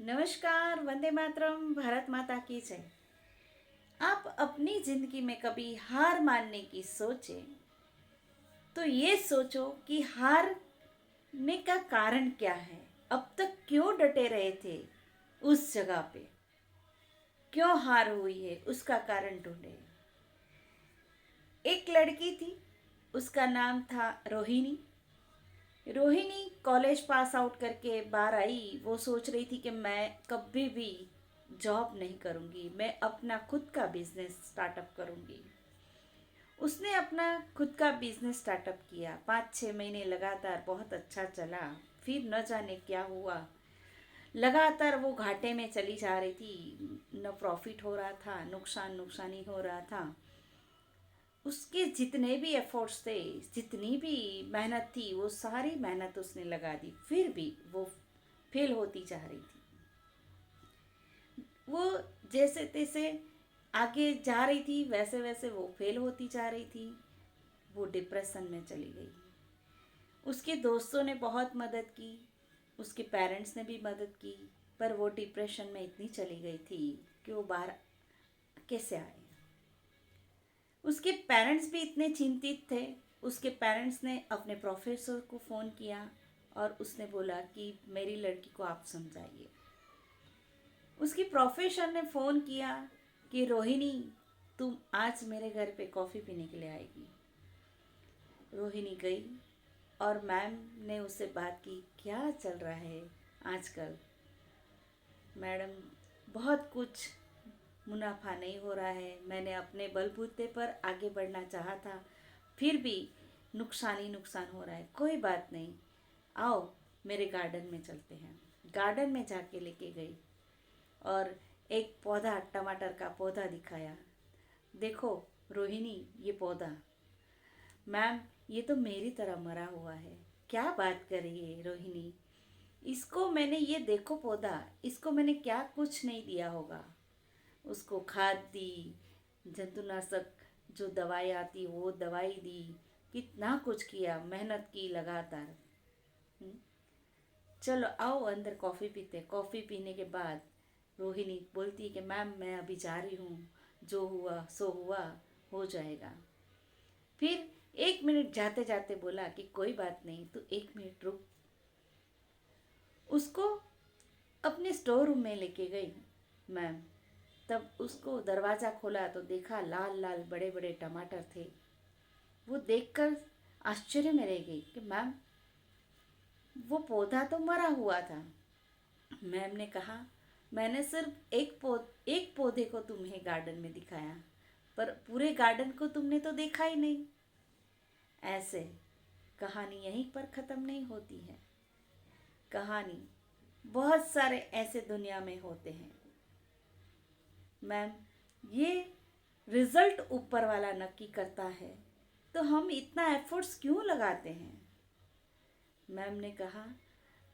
नमस्कार, वंदे मातरम, भारत माता की जय। आप अपनी जिंदगी में कभी हार मानने की सोचे तो ये सोचो कि हारने का कारण क्या है। अब तक क्यों डटे रहे थे उस जगह पे, क्यों हार हुई है उसका कारण ढूंढे। एक लड़की थी, उसका नाम था Rohini. Rohini college pass out करके बाहर आई। वो सोच रही थी कि मैं कभी भी जॉब नहीं करूँगी, मैं अपना खुद का बिजनेस स्टार्टअप करूँगी। उसने अपना खुद का बिजनेस स्टार्टअप किया। 5-6 महीने लगातार बहुत अच्छा चला। फिर न जाने क्या हुआ, लगातार वो घाटे में चली जा रही थी। न प्रॉफिट हो रहा था, नुकसान नुकसान ही हो रहा था। उसके जितने भी एफर्ट्स थे, जितनी भी मेहनत थी, वो सारी मेहनत उसने लगा दी, फिर भी वो फेल होती जा रही थी। वो जैसे तैसे आगे जा रही थी, वैसे वैसे वो फेल होती जा रही थी। वो डिप्रेशन में चली गई। उसके दोस्तों ने बहुत मदद की, उसके पेरेंट्स ने भी मदद की, पर वो डिप्रेशन में इतनी चली गई थी कि वो बाहर कैसे आए। उसके पेरेंट्स भी इतने चिंतित थे। उसके पेरेंट्स ने अपने प्रोफेसर को फ़ोन किया और उसने बोला कि मेरी लड़की को आप समझाइए। उसकी प्रोफेसर ने फ़ोन किया कि रोहिणी, तुम आज मेरे घर पे कॉफ़ी पीने के लिए आएगी। रोहिणी गई और मैम ने उससे बात की, क्या चल रहा है आजकल। मैडम, बहुत कुछ मुनाफा नहीं हो रहा है, मैंने अपने बलबूते पर आगे बढ़ना चाहा था, फिर भी नुकसान ही नुकसान हो रहा है। कोई बात नहीं, आओ मेरे गार्डन में चलते हैं। गार्डन में जाके लेके गई और एक पौधा, टमाटर का पौधा दिखाया। देखो रोहिणी, ये पौधा, मैम ये तो मेरी तरह मरा हुआ है। क्या बात कर रही है रोहिणी, इसको मैंने, ये देखो पौधा, इसको मैंने क्या कुछ नहीं दिया होगा। उसको खाद दी, जंतुनाशक जो दवाई आती वो दवाई दी, कितना कुछ किया, मेहनत की लगातार। हम्म, चलो आओ अंदर कॉफ़ी पीते। कॉफ़ी पीने के बाद रोहिणी बोलती है कि मैम मैं अभी जा रही हूँ, जो हुआ सो हुआ, हो जाएगा। फिर 1 मिनट जाते जाते बोला कि कोई बात नहीं, तू 1 मिनट रुक। उसको अपने स्टोर रूम में लेके गई मैम। तब उसको दरवाज़ा खोला तो देखा लाल लाल बड़े बड़े टमाटर थे। वो देखकर आश्चर्य में रह गई कि मैम, वो पौधा तो मरा हुआ था। मैम ने कहा, मैंने सिर्फ एक पौधे को तुम्हें गार्डन में दिखाया, पर पूरे गार्डन को तुमने तो देखा ही नहीं। ऐसे कहानी यहीं पर ख़त्म नहीं होती है। कहानी बहुत सारे ऐसे दुनिया में होते हैं। मैम, ये रिजल्ट ऊपर वाला नक्की करता है, तो हम इतना एफर्ट्स क्यों लगाते हैं। मैम ने कहा,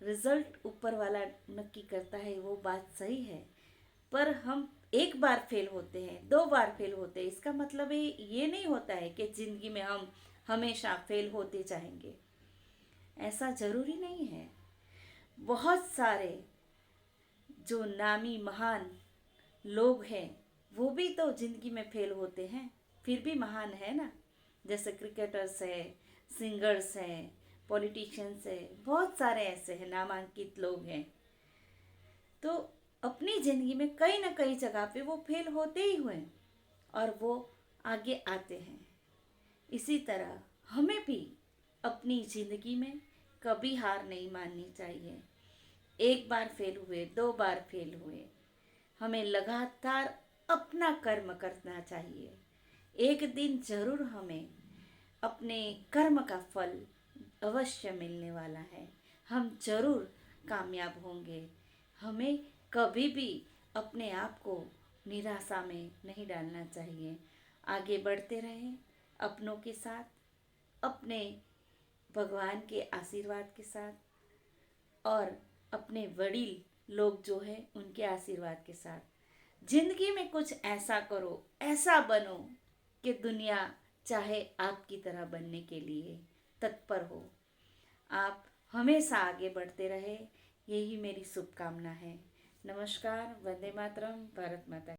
रिजल्ट ऊपर वाला नक्की करता है, वो बात सही है, पर हम एक बार फेल होते हैं, 2 बार फेल होते हैं, इसका मतलब ये नहीं होता है कि ज़िंदगी में हम हमेशा फेल होते जाएंगे। ऐसा ज़रूरी नहीं है। बहुत सारे जो नामी महान लोग हैं, वो भी तो ज़िंदगी में फेल होते हैं, फिर भी महान है ना। जैसे क्रिकेटर्स है, सिंगर्स हैं, पॉलिटिशियंस है, बहुत सारे ऐसे हैं नामांकित लोग हैं। तो अपनी ज़िंदगी में कहीं ना कहीं जगह पे वो फेल होते ही हुए और वो आगे आते हैं। इसी तरह हमें भी अपनी ज़िंदगी में कभी हार नहीं माननी चाहिए। एक बार फेल हुए, 2 बार फेल हुए, हमें लगातार अपना कर्म करना चाहिए। एक दिन जरूर हमें अपने कर्म का फल अवश्य मिलने वाला है। हम जरूर कामयाब होंगे। हमें कभी भी अपने आप को निराशा में नहीं डालना चाहिए। आगे बढ़ते रहें अपनों के साथ, अपने भगवान के आशीर्वाद के साथ और अपने वडील लोग जो हैं उनके आशीर्वाद के साथ। जिंदगी में कुछ ऐसा करो, ऐसा बनो कि दुनिया चाहे आपकी तरह बनने के लिए तत्पर हो। आप हमेशा आगे बढ़ते रहे, यही मेरी शुभकामना है। नमस्कार, वंदे मातरम, भारत माता